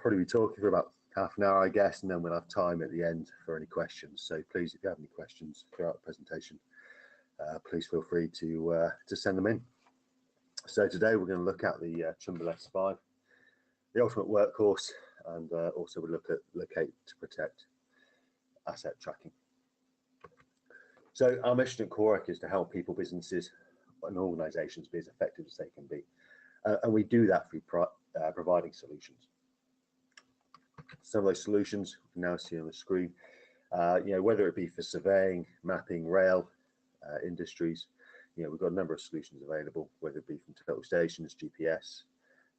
probably be talking for about half an hour, I guess, and then we'll have time at the end for any questions. So please, if you have any questions throughout the presentation, please feel free to send them in. So today we're going to look at the Trimble S5, the ultimate workhorse, and also we'll look at Locate to Protect asset tracking. So our mission at KOREC is to help people, businesses, and organisations be as effective as they can be, and we do that through providing solutions. Some of those solutions you can now see on the screen, whether it be for surveying, mapping, rail, industries, we've got a number of solutions available, whether it be from total stations, GPS,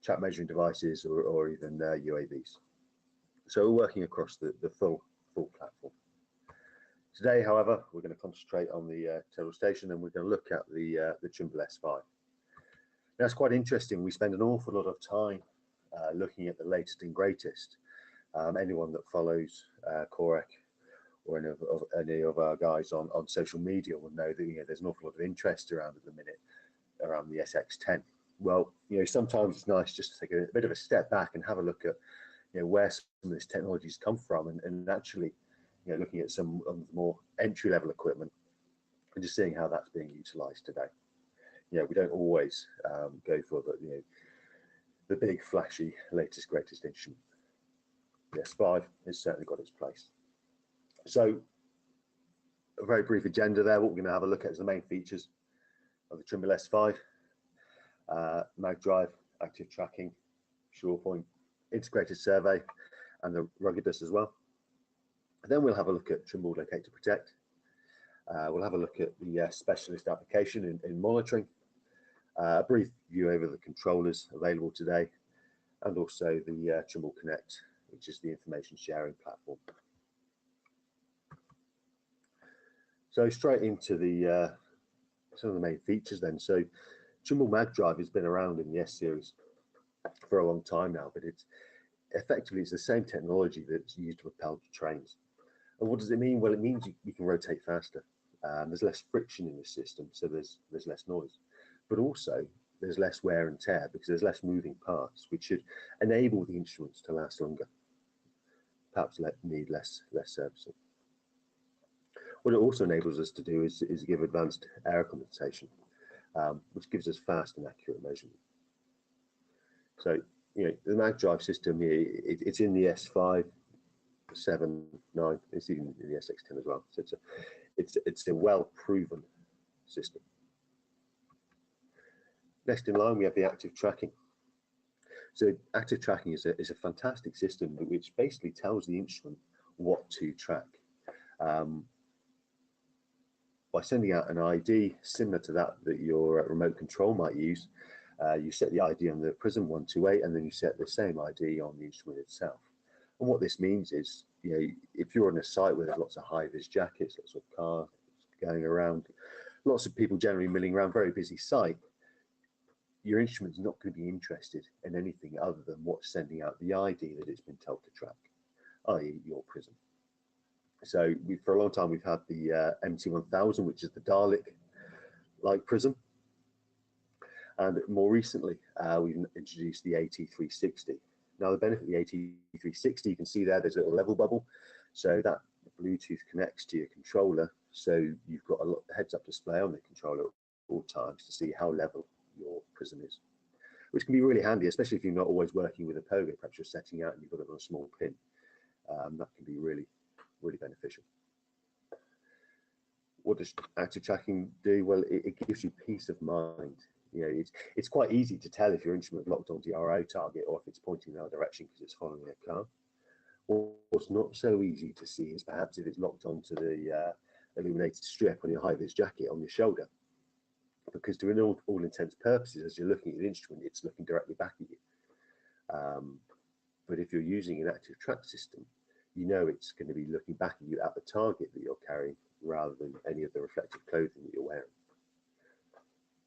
chat measuring devices, or even UAVs. So we're working across the full platform. Today, however, we're going to concentrate on the total station, and we're going to look at the Trimble S5. Now, it's quite interesting. We spend an awful lot of time looking at the latest and greatest. Anyone that follows KOREC or any of our guys on social media will know that there's an awful lot of interest around at the minute around the SX10. Well, sometimes it's nice just to take a bit of a step back and have a look at where some of this technology has come from, and actually looking at some of the more entry-level equipment and just seeing how that's being utilized today. We don't always go for the big, flashy, latest, greatest instrument. The S5 has certainly got its place. So, a very brief agenda there. What we're going to have a look at is the main features of the Trimble S5: mag drive, active tracking, SurePoint, integrated survey, and the ruggedness as well. And then we'll have a look at Trimble Locate to Protect. We'll have a look at the specialist application in monitoring, a brief view over the controllers available today, and also the Trimble Connect, which is the information sharing platform. So straight into the some of the main features then. So Trimble Mag Drive has been around in the S series for a long time now, but it's the same technology that's used to propel trains. And what does it mean? Well, it means you can rotate faster. There's less friction in the system, so there's less noise, but also there's less wear and tear because there's less moving parts, which should enable the instruments to last longer, perhaps need less servicing. What it also enables us to do is give advanced error compensation, which gives us fast and accurate measurement. So the mag drive system here, it's in the S5, 7, 9. It's even in the SX10 as well. So it's a well-proven system. Next in line, we have the active tracking. So active tracking is a fantastic system which basically tells the instrument what to track. By sending out an ID similar to that your remote control might use, you set the ID on the Prism 128, and then you set the same ID on the instrument itself. And what this means is, if you're on a site where there's lots of high-vis jackets, lots of cars going around, lots of people generally milling around, very busy site, your instrument's not going to be interested in anything other than what's sending out the ID that it's been told to track, i.e. your Prism. So for a long time we've had the MT1000, which is the Dalek-like Prism, and more recently we've introduced the AT360. Now the benefit of the AT360, you can see there's a little level bubble, so that Bluetooth connects to your controller, so you've got a heads-up display on the controller at all times to see how level your Prism is, which can be really handy, especially if you're not always working with a pogo. Perhaps you're setting out and you've got it on a small pin. That can be really beneficial. What does active tracking do? Well, it gives you peace of mind. It's quite easy to tell if your instrument is locked onto your RO target or if it's pointing in that direction because it's following a car. What's not so easy to see is perhaps if it's locked onto the illuminated strip on your high-vis jacket on your shoulder, because to all intents and purposes, as you're looking at the instrument, it's looking directly back at you. But if you're using an active track system, it's going to be looking back at you at the target that you're carrying rather than any of the reflective clothing that you're wearing.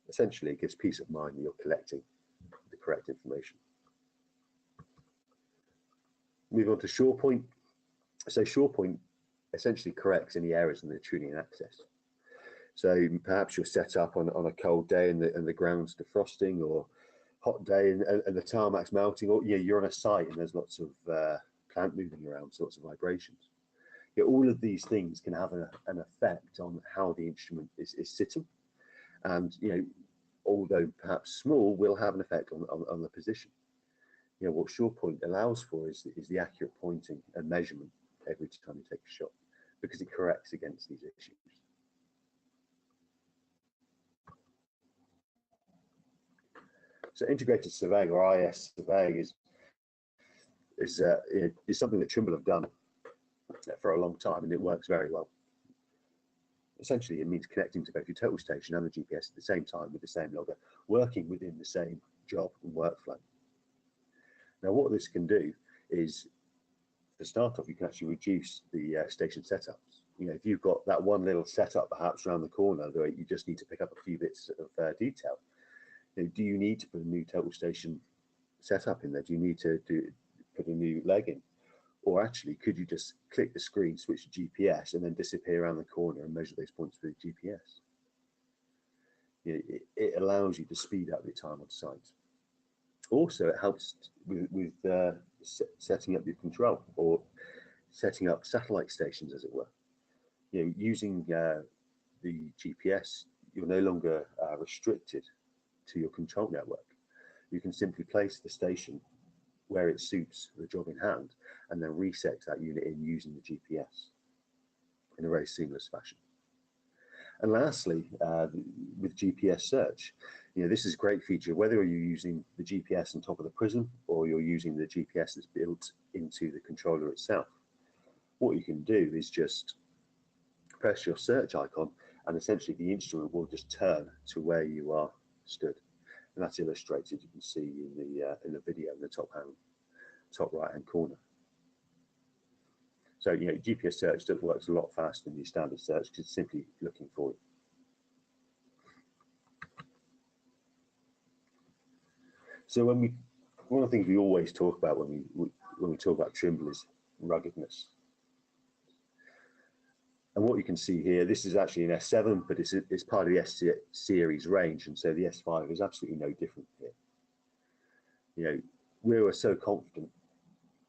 Essentially, it gives peace of mind that you're collecting the correct information. Moving on to SurePoint. So SurePoint essentially corrects any errors in the tuning and access. So perhaps you're set up on a cold day and the ground's defrosting, or hot day and the tarmac's melting, or you're on a site and there's lots of plant moving around, so lots of vibrations. All of these things can have an effect on how the instrument is sitting, and although perhaps small, will have an effect on the position. What SurePoint allows for is the accurate pointing and measurement every time you take a shot, because it corrects against these issues. So integrated surveying, or IS surveying, is something that Trimble have done for a long time, and it works very well. Essentially, it means connecting to both your total station and the GPS at the same time with the same logger, working within the same job and workflow. Now, what this can do is, to start off, you can actually reduce the station setups. If you've got that one little setup perhaps around the corner that you just need to pick up a few bits of detail, do you need to put a new total station setup in there? Do you need to put a new leg in? Or actually, could you just click the screen, switch to GPS, and then disappear around the corner and measure those points with the GPS? It allows you to speed up your time on site. Also, it helps with setting up your control, or setting up satellite stations, as it were. Using the GPS, you're no longer restricted to your control network. You can simply place the station where it suits the job in hand, and then reset that unit in using the GPS in a very seamless fashion. And lastly, with GPS search, this is a great feature, whether you're using the GPS on top of the prism or you're using the GPS that's built into the controller itself. What you can do is just press your search icon, and essentially the instrument will just turn to where you are stood. And that's illustrated, you can see in the video in the top right hand corner. So GPS search works a lot faster than your standard search, because it's simply looking for you. So one of the things we always talk about when we talk about Trimble is ruggedness. And what you can see here, this is actually an S7, but it's part of the S series range, and so the S5 is absolutely no different here. We were so confident.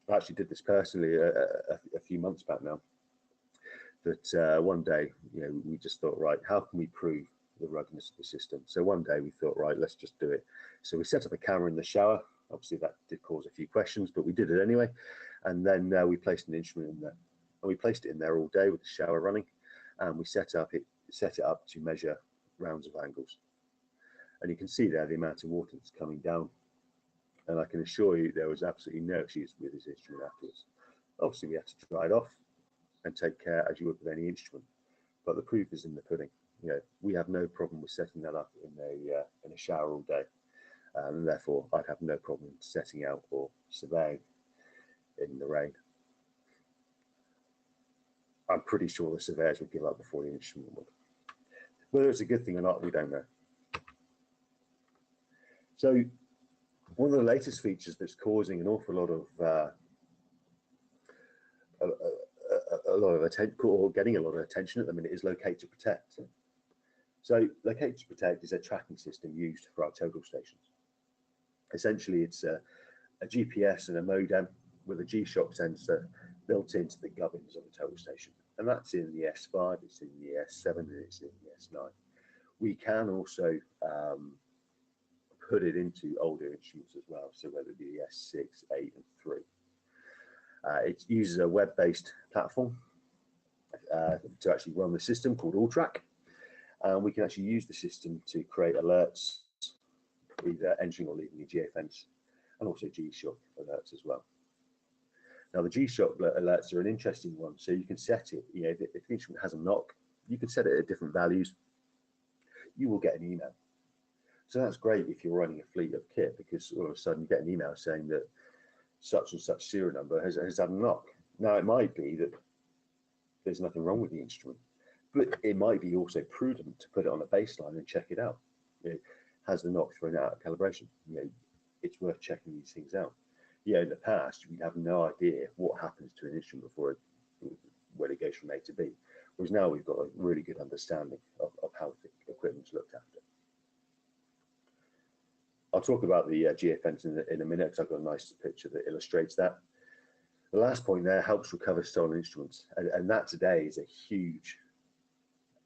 I actually did this personally a few months back now, that one day, we just thought, right, how can we prove the ruggedness of the system? So one day we thought, right, let's just do it. So we set up a camera in the shower. Obviously that did cause a few questions, but we did it anyway. And then we placed an instrument in there, and we placed it in there all day with the shower running, and we set it up to measure rounds of angles. And you can see there the amount of water that's coming down. And I can assure you there was absolutely no issues with this instrument afterwards. Obviously, we had to dry it off and take care as you would with any instrument. But the proof is in the pudding. We have no problem with setting that up in a shower all day, and therefore I'd have no problem setting out or surveying in the rain. I'm pretty sure the surveyors would give up before the instrument would. Whether it's a good thing or not, we don't know. So one of the latest features that's causing an awful lot of attention, or getting a lot of attention at the minute, is Locato Protect. So Locato Protect is a tracking system used for our total stations. Essentially, it's a GPS and a modem with a G-Shock sensor built into the gubbins of the total station, and that's in the S5, it's in the S7, and it's in the S9. We can also put it into older instruments as well, so whether it be the S6, 8, and 3. It uses a web-based platform to actually run the system called AllTrack, and we can actually use the system to create alerts, either entering or leaving the geofence, and also G-Shock alerts as well. Now, the G-Shock alerts are an interesting one, so you can set it, if the instrument has a knock, you can set it at different values. You will get an email. So that's great if you're running a fleet of kit, because all of a sudden you get an email saying that such and such serial number has had a knock. Now, it might be that there's nothing wrong with the instrument, but it might be also prudent to put it on a baseline and check it out. Has the knock thrown out of calibration? It's worth checking these things out. In the past, we'd have no idea what happens to an instrument before when it goes from A to B. Whereas now we've got a really good understanding of how the equipment's looked after. I'll talk about the geofence in a minute, because I've got a nice picture that illustrates that. The last point there, helps recover stolen instruments, and that today is a huge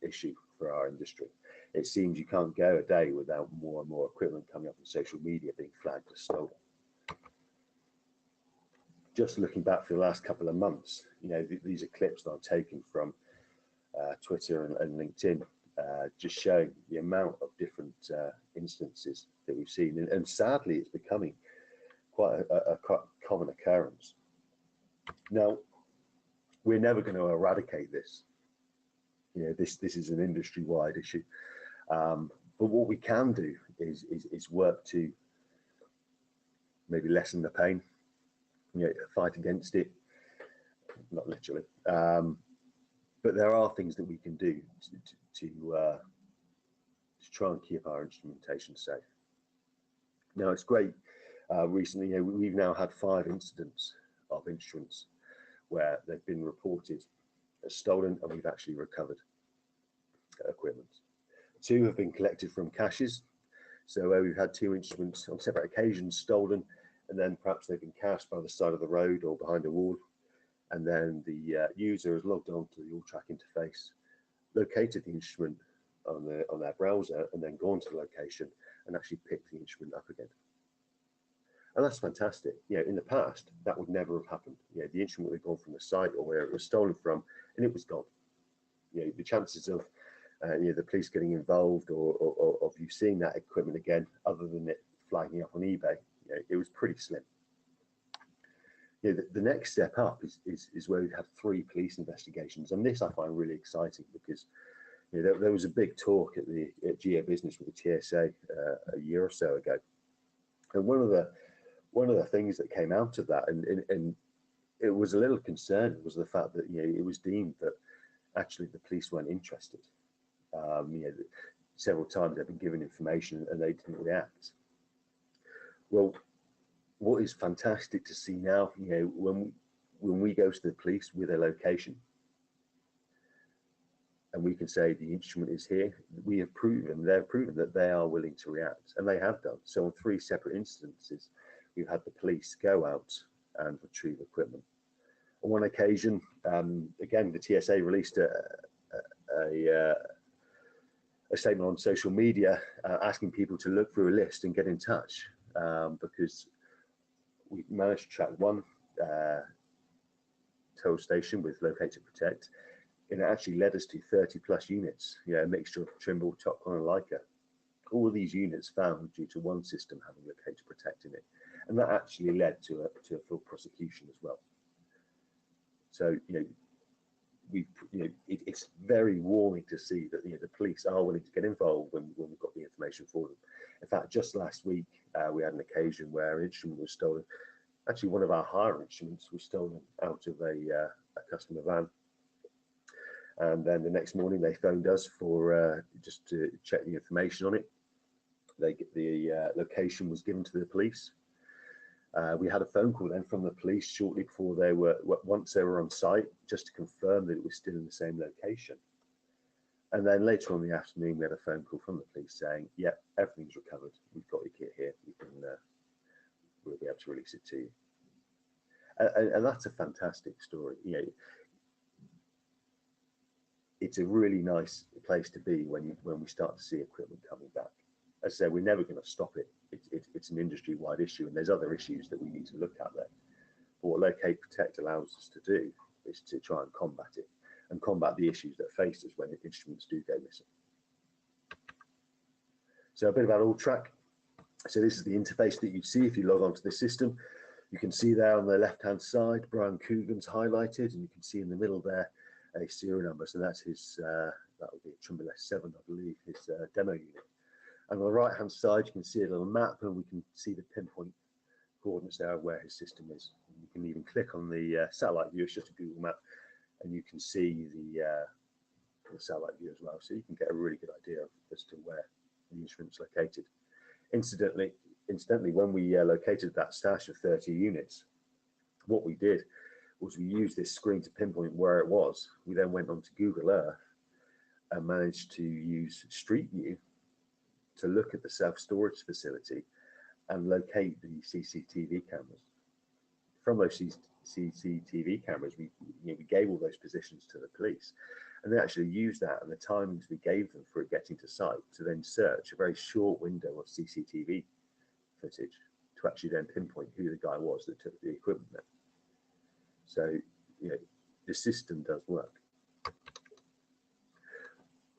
issue for our industry. It seems you can't go a day without more and more equipment coming up on social media being flagged as stolen. Just looking back for the last couple of months, you know, these are clips that I've taken from Twitter and LinkedIn, just showing the amount of different instances that we've seen, and sadly it's becoming quite a common occurrence. Now, we're never going to eradicate this. You know, this is an industry-wide issue, but what we can do is work to maybe lessen the pain, you know, fight against it, not literally, but there are things that we can do to try and keep our instrumentation safe. Now, it's great. Recently, you know, we've now had 5 incidents of instruments where they've been reported as stolen, and we've actually recovered equipment. 2 have been collected from caches, so where we've had 2 instruments on separate occasions stolen, and then perhaps they've been cached by the side of the road or behind a wall, and then the user has logged on to the all-track interface, located the instrument on their browser, and then gone to the location and actually picked the instrument up again. And that's fantastic. You know, in the past, that would never have happened. You know, the instrument would have gone from the site or where it was stolen from, and it was gone. You know, the chances of you know, the police getting involved or of you seeing that equipment again, other than it flagging up on eBay, you know, it was pretty slim. You know, the next step up is where we've had 3 police investigations, and this I find really exciting because, you know, there was a big talk at Geo Business with the TSA a year or so ago, and one of the things that came out of that, and it was a little concern, was the fact that, you know, it was deemed that actually the police weren't interested. You know, several times they've been given information and they didn't react. Well, what is fantastic to see now, you know, when we go to the police with a location and we can say the instrument is here, they've proven that they are willing to react, and they have done. So on 3 separate instances, we've had the police go out and retrieve equipment. On one occasion, again, the TSA released a statement on social media asking people to look through a list and get in touch, because we managed to track 1 tow station with Locato Protect, and it actually led us to 30+ units, you know, a mixture of Trimble, Topcon and Leica. All of these units found due to 1 system having Locato Protect in it, and that actually led to a full prosecution as well. So, you know, it's very warming to see that, you know, the police are willing to get involved when we've got the information for them. In fact, just last week we had an occasion where an instrument was stolen. Actually, one of our hire instruments was stolen out of a customer van, and then the next morning they phoned us for just to check the information on it. The location was given to the police. We had a phone call then from the police shortly before once they were on site, just to confirm that it was still in the same location. And then later on in the afternoon, we had a phone call from the police saying, "Yeah, everything's recovered. We've got your kit here. We'll be able to release it to you." And that's a fantastic story. You know, it's a really nice place to be when we start to see equipment coming back. As I said, we're never going to stop it. It's an industry-wide issue, and there's other issues that we need to look at there. But what Locate Protect allows us to do is to try and combat it, and combat the issues that face us when the instruments do go missing. So a bit about all-track. So this is the interface that you see if you log onto the system. You can see there on the left-hand side, Brian Coogan's highlighted, and you can see in the middle there a serial number. So that's his, that would be a Trimble S7, I believe, his demo unit. And on the right-hand side, you can see a little map, and we can see the pinpoint coordinates there of where his system is. And you can even click on the satellite view. It's just a Google map, and you can see the satellite view as well. So you can get a really good idea as to where the instrument's located. Incidentally, when we located that stash of 30 units, what we did was we used this screen to pinpoint where it was. We then went onto Google Earth and managed to use Street View to look at the self-storage facility and locate the CCTV cameras. From those CCTV cameras, we gave all those positions to the police, and they actually used that and the timings we gave them for it getting to site to then search a very short window of CCTV footage to actually then pinpoint who the guy was that took the equipment there. So, the system does work.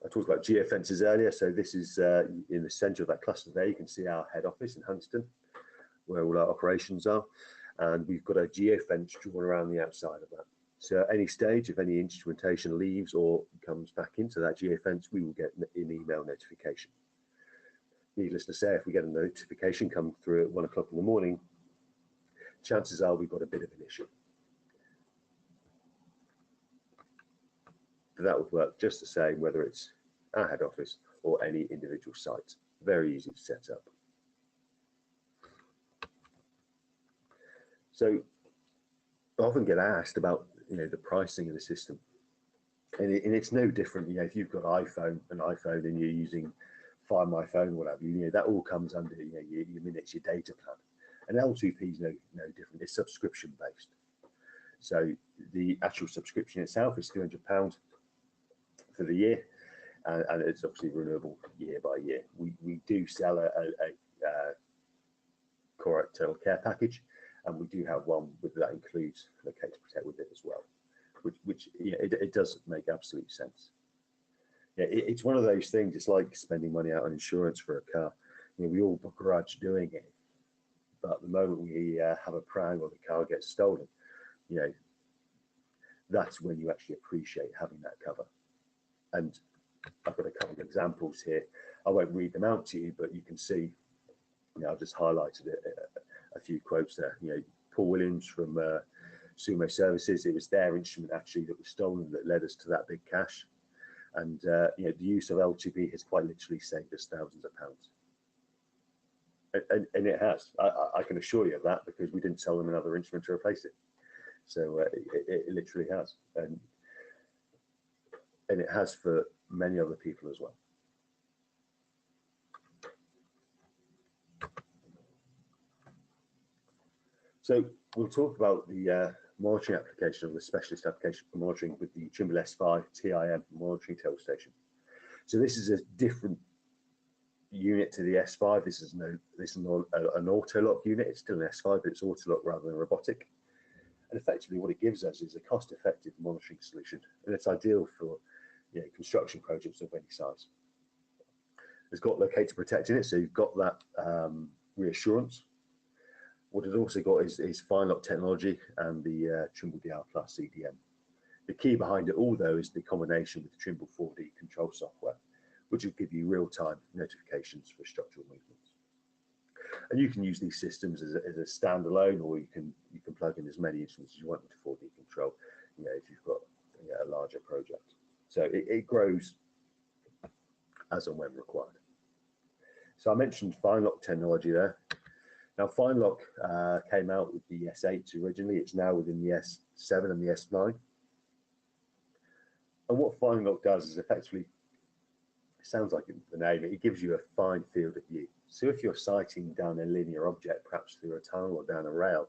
I talked about geofences earlier, so this is in the centre of that cluster there. You can see our head office in Huntston, where all our operations are, and we've got a geofence drawn around the outside of that. So at any stage, if any instrumentation leaves or comes back into that geofence, we will get an email notification. Needless to say, if we get a notification come through at 1 o'clock in the morning, chances are we've got a bit of an issue. But that would work just the same, whether it's our head office or any individual site. Very easy to set up. So I often get asked about the pricing of the system, and it's no different. If you've got an iPhone, and you're using Find My Phone, whatever, that all comes under your minutes, your data plan. And L2P is no different. It's subscription based. So the actual subscription itself is £300 for the year, and it's obviously renewable year by year. We do sell a KOREC Total Care package, and we do have one that includes Locato Protect with it as well, which it does make absolute sense. It's one of those things. It's like spending money out on insurance for a car. We all begrudge doing it, but the moment we have a prank or the car gets stolen, that's when you actually appreciate having that cover. And I've got a couple of examples here. I won't read them out to you, but you can see, I've just highlighted a few quotes there. Paul Williams from Sumo Services, it was their instrument actually that was stolen that led us to that big cash. And the use of L2P has quite literally saved us thousands of pounds. And it has. I can assure you of that, because we didn't sell them another instrument to replace it. So it literally has. And it has for many other people as well. So we'll talk about the monitoring application, or the specialist application for monitoring, with the Trimble S5 TIM monitoring total station. So this is a different unit to the S5. This is not an auto-lock unit. It's still an S5, but it's auto-lock rather than robotic. And effectively what it gives us is a cost-effective monitoring solution, and it's ideal for construction projects of any size. It's got Locato Protect in it, so you've got that reassurance. What it's also got is FineLock technology and the Trimble DR Plus CDM. The key behind it all, though, is the combination with the Trimble 4D control software, which will give you real-time notifications for structural movements. And you can use these systems as a standalone, or you can plug in as many instruments as you want into 4D control, if you've got a larger project. So it grows as and when required. So I mentioned FineLock technology there. Now FineLock came out with the S8 originally. It's now within the S7 and the S9. And what FineLock does is effectively, it sounds like the name, it gives you a fine field of view. So if you're sighting down a linear object, perhaps through a tunnel or down a rail,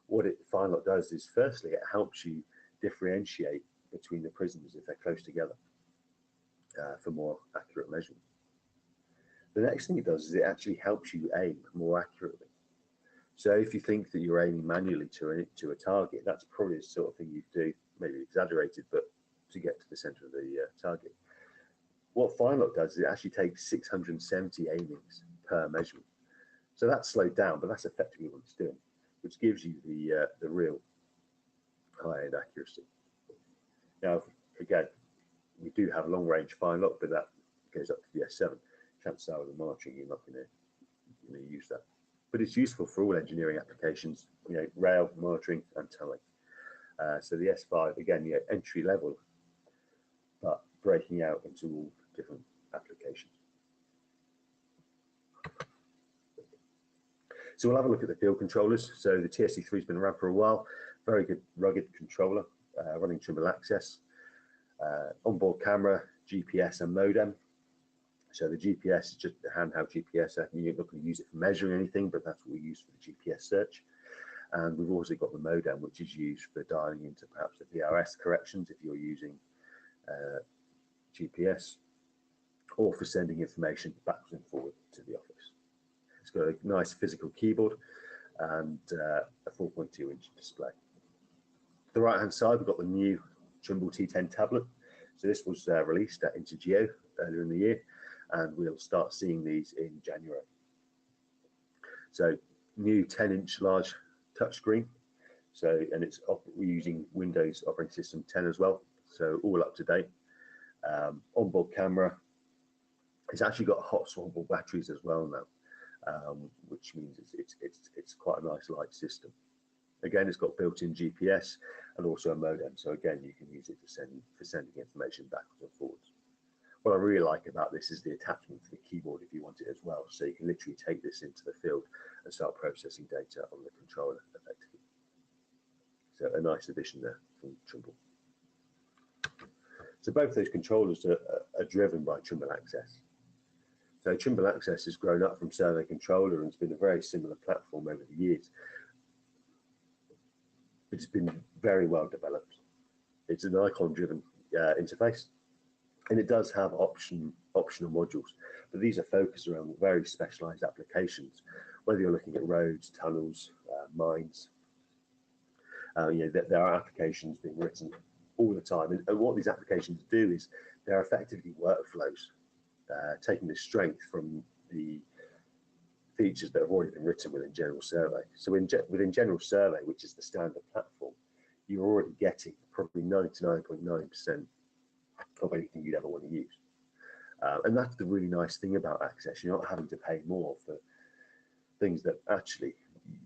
what FineLock does is, firstly, it helps you differentiate between the prisms if they're close together for more accurate measurements. The next thing it does is it actually helps you aim more accurately. So if you think that you're aiming manually to a target, that's probably the sort of thing you do, maybe exaggerated, but to get to the center of the target. What FineLock does is it actually takes 670 aimings per measurement. So that's slowed down, but that's effectively what it's doing, which gives you the real high-end accuracy. Now, again, we do have long-range FineLock, but that goes up to the S7. Chances are with the monitoring, you're not going to use that. But it's useful for all engineering applications, rail, monitoring, and tunneling. So the S5, again, entry level, but breaking out into all different applications. So we'll have a look at the field controllers. So the TSC3 has been around for a while. Very good rugged controller, running Trimble Access, onboard camera, GPS, and modem. So the GPS is just a handheld GPS. You're not going to use it for measuring anything, but that's what we use for the GPS search. And we've also got the modem, which is used for dialing into perhaps the VRS corrections if you're using GPS, or for sending information backwards and forward to the office. It's got a nice physical keyboard and a 4.2-inch display. The right-hand side, we've got the new Trimble T10 tablet. So this was released at Intergated earlier in the year, and we'll start seeing these in January. So new 10-inch large touchscreen. So, and we're using Windows operating system 10 as well. So all up to date. Onboard camera. It's actually got hot swappable batteries as well now, which means it's quite a nice light system. Again, it's got built-in GPS and also a modem. So again, you can use it for sending information backwards and forwards. What I really like about this is the attachment for the keyboard if you want it as well. So you can literally take this into the field and start processing data on the controller effectively. So a nice addition there from Trimble. So both those controllers are driven by Trimble Access. So Trimble Access has grown up from Survey Controller and it's been a very similar platform over the years. It's been very well developed. It's an icon-driven interface, and it does have optional modules, but these are focused around very specialized applications, whether you're looking at roads, tunnels, mines. There are applications being written all the time, and what these applications do is they're effectively workflows, taking the strength from the features that have already been written within General Survey. So within General Survey, which is the standard platform, you're already getting probably 99.9% of anything you'd ever want to use. And that's the really nice thing about Access. You're not having to pay more for things that actually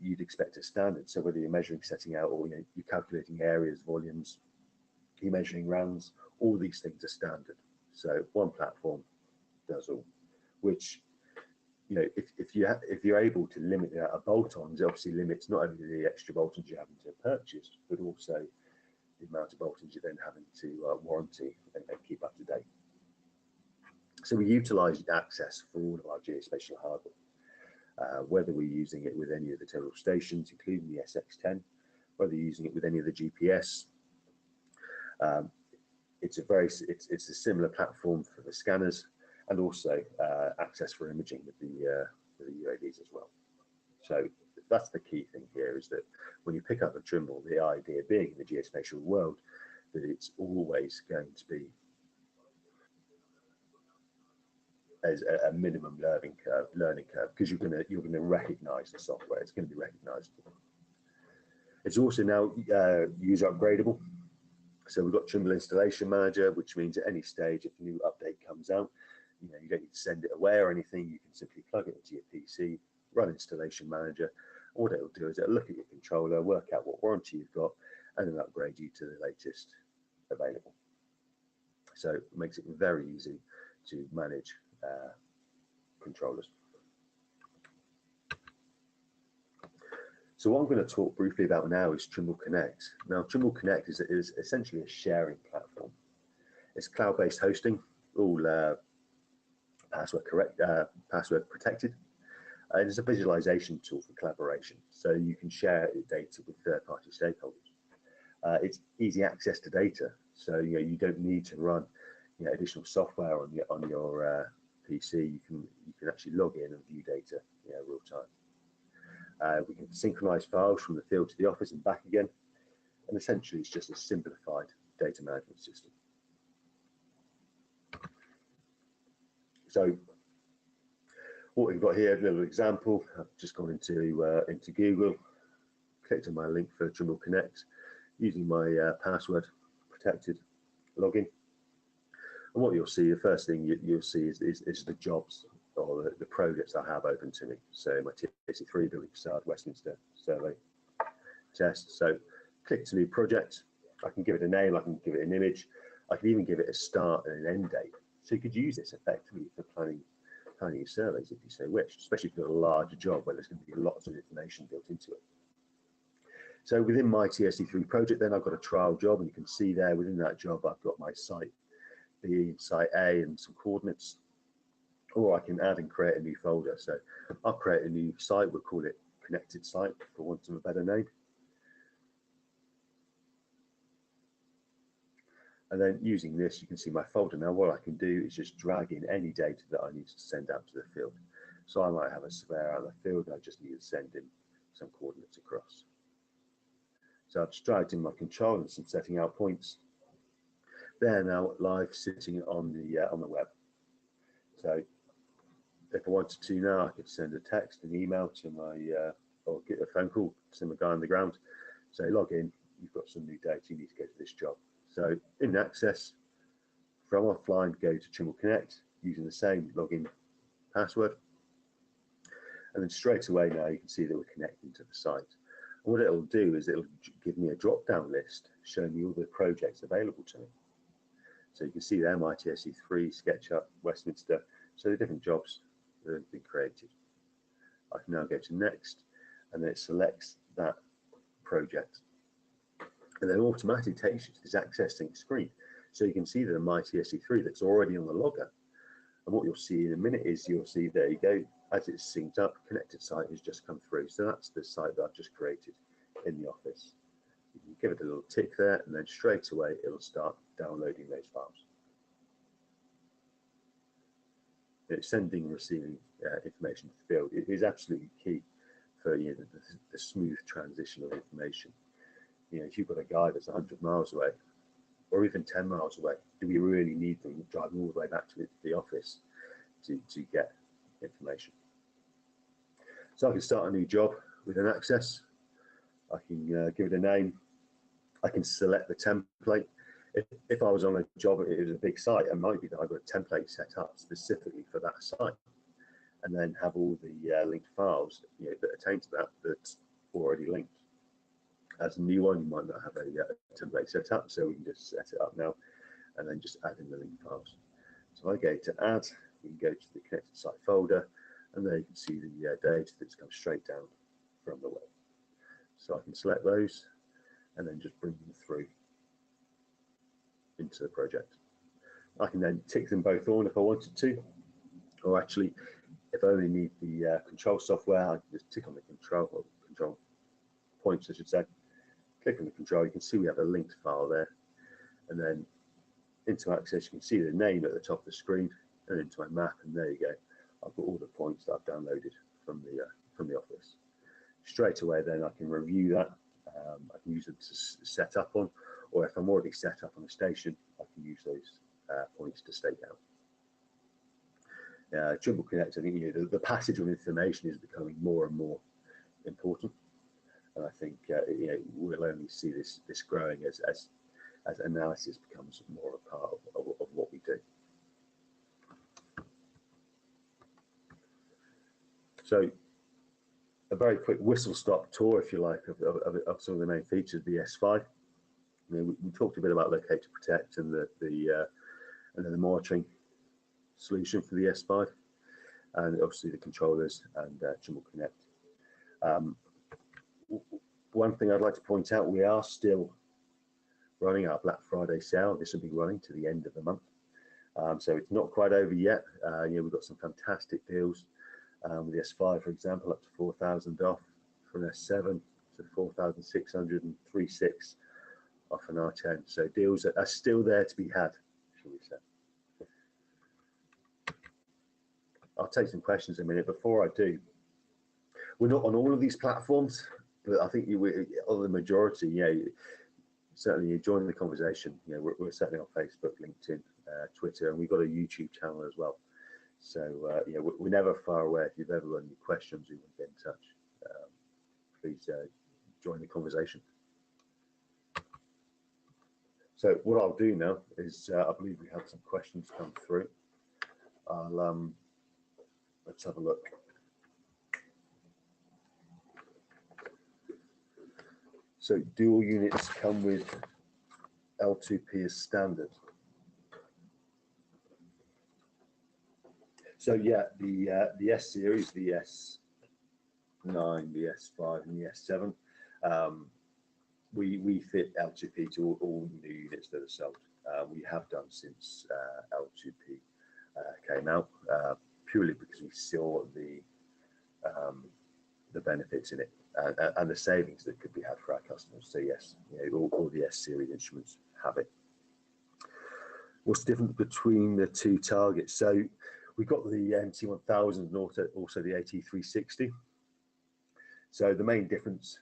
you'd expect as standard. So whether you're measuring, setting out, or you're calculating areas, volumes, you're measuring rounds, all these things are standard. So one platform does all, which if you're able to limit the amount of bolt-ons, it obviously limits not only the extra bolt-ons you're having to purchase, but also the amount of bolt-ons you're then having to warranty and keep up to date. So we utilize Access for all of our geospatial hardware, whether we're using it with any of the terminal stations, including the SX10, whether you're using it with any of the GPS. It's a similar platform for the scanners, and also Access for imaging with the UAVs as well. So that's the key thing here, is that when you pick up a Trimble, the idea being in the geospatial world that it's always going to be as a minimum learning curve, because you're going to recognize the software. It's going to be recognizable. It's also now user upgradable. So we've got Trimble Installation Manager, which means at any stage, if a new update comes out, you don't need to send it away or anything. You can simply plug it into your PC, run Installation Manager. What it'll do is it'll look at your controller, work out what warranty you've got, and then upgrade you to the latest available. So it makes it very easy to manage controllers. So what I'm going to talk briefly about now is Trimble Connect. Now, Trimble Connect is essentially a sharing platform. It's cloud-based hosting, all password protected. And it's a visualization tool for collaboration, so you can share data with third-party stakeholders. It's easy access to data, so you don't need to run additional software on your PC. You can actually log in and view data real time. We can synchronize files from the field to the office and back again, and essentially it's just a simplified data management system. So what we've got here, a little example. I've just gone into Google, clicked on my link for Trimble Connect, using my password protected login. And what you'll see, the first thing you'll see is the jobs or the projects I have open to me. So my TAC3 building facade, Westminster survey test. So click to new project. I can give it a name, I can give it an image, I can even give it a start and an end date. So you could use this effectively for planning your surveys if you so wish, especially if you've got a larger job where there's going to be lots of information built into it. So within my TSC3 project, then I've got a trial job, and you can see there within that job, I've got my site B, site A, and some coordinates. or I can add and create a new folder. So I'll create a new site, we'll call it connected site for want of a better name. And then using this, you can see my folder. Now what I can do is just drag in any data that I need to send out to the field. So I might have a surveyor out in the field, and I just need to send in some coordinates across. So I've just dragged in my control and some setting out points. They're now live sitting on the web. So if I wanted to now, I could send a text, an email to my, or get a phone call to my guy on the ground, say log in, you've got some new data, you need to go to this job. So in Access, from offline, go to Trimble Connect using the same login password. And then straight away now you can see that we're connecting to the site. And what it'll do is it'll give me a drop-down list showing me all the projects available to me. So you can see there, MITSE3, SketchUp, Westminster, so the different jobs that have been created. I can now go to Next, and then it selects that project. And then automatically takes you to this accessing screen. So you can see that a MITSE3 that's already on the logger. And what you'll see in a minute is you'll see, there you go, as it's synced up, connected site has just come through. So that's the site that I've just created in the office. You can give it a little tick there, and then straight away it'll start downloading those files. It's sending and receiving information to the field. It is absolutely key for the smooth transition of information. If you've got a guy that's 100 miles away, or even 10 miles away, do we really need them driving all the way back to the office to get information? So I can start a new job with an Access. I can give it a name. I can select the template. If I was on a job, it was a big site, it might be that I've got a template set up specifically for that site, and then have all the linked files that attain to that that's already linked. As a new one, you might not have a template set up, so we can just set it up now and then just add in the linked files. So I go to add, we can go to the connected site folder, and there you can see the data that's come straight down from the web. So I can select those and then just bring them through into the project. I can then tick them both on if I wanted to, or actually, if I only need the control software, I can just tick on the control points, I should say. Click on the control, you can see we have a linked file there, and then into Access, you can see the name at the top of the screen, and into my map, and there you go. I've got all the points that I've downloaded from the office. Straight away, then I can review that. I can use them to set up on, or if I'm already set up on a station, I can use those points to stake out. Trimble Connect, I think the passage of information is becoming more and more important. And I think we'll only see this growing as analysis becomes more a part of what we do. So a very quick whistle-stop tour, if you like, of some of the main features of the S5. We talked a bit about Locato Protect and the monitoring solution for the S5, and obviously the controllers and Trimble Connect. One thing I'd like to point out, we are still running our Black Friday sale. This will be running to the end of the month. So it's not quite over yet. We've got some fantastic deals with the S5, for example, up to 4,000 off for an S7, to 4,600 and 3,600 off an R10. So deals are still there to be had, shall we say. I'll take some questions in a minute. Before I do, we're not on all of these platforms, but I think on the majority, certainly you join the conversation. We're certainly on Facebook, LinkedIn, Twitter, and we've got a YouTube channel as well. So we're never far away. If you've ever got any questions, you want to get in touch, please join the conversation. So what I'll do now is, I believe we have some questions come through. Let's have a look. So do all units come with L2P as standard? So yeah, the S series, the S9, the S5, and the S7, we fit L2P to all new units that are sold. We have done since L2P came out, purely because we saw the benefits in it and the savings that could be had for our customers. So yes, all the S series instruments have it. What's the difference between the two targets? So we've got the MT1000 and also the AT360. So the main difference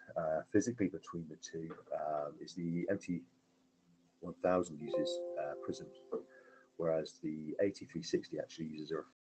physically between the two is the MT1000 uses prisms, whereas the AT360 actually uses a